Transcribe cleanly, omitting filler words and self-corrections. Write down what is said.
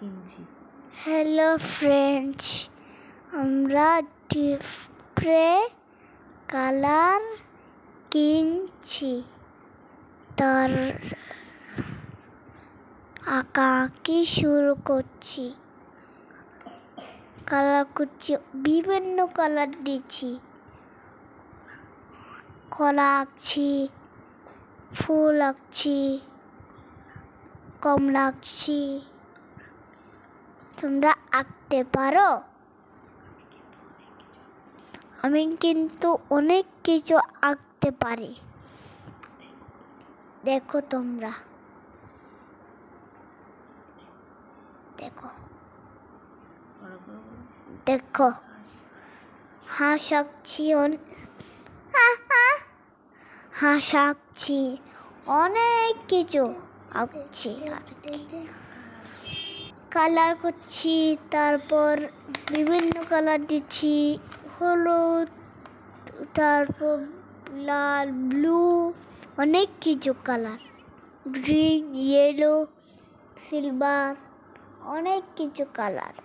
কিনছি। Hello friends, আমরা display colour কিনছি, তার আঁকাআঁকি শুরু করছি। কালার করছি, বিভিন্ন কালার দিচ্ছি, কলা আঁকছি, ফুল আঁকছি, কমলা আঁকছি। তোমরা আঁকতে পারো? আমি কিন্তু অনেক কিছু আঁকতে পারি। দেখো তোমরা, দেখো দেখো হাঁস আঁকছি, হাঁস আঁকছি, অনেক কিছু আঁকছি। কালার করছি, তারপর বিভিন্ন কালার দিচ্ছি, হলুদ, তারপর লাল, ব্লু, অনেক কিছু কালার, গ্রিন, ইয়েলো, সিলভার, অনেক কিছু কালার।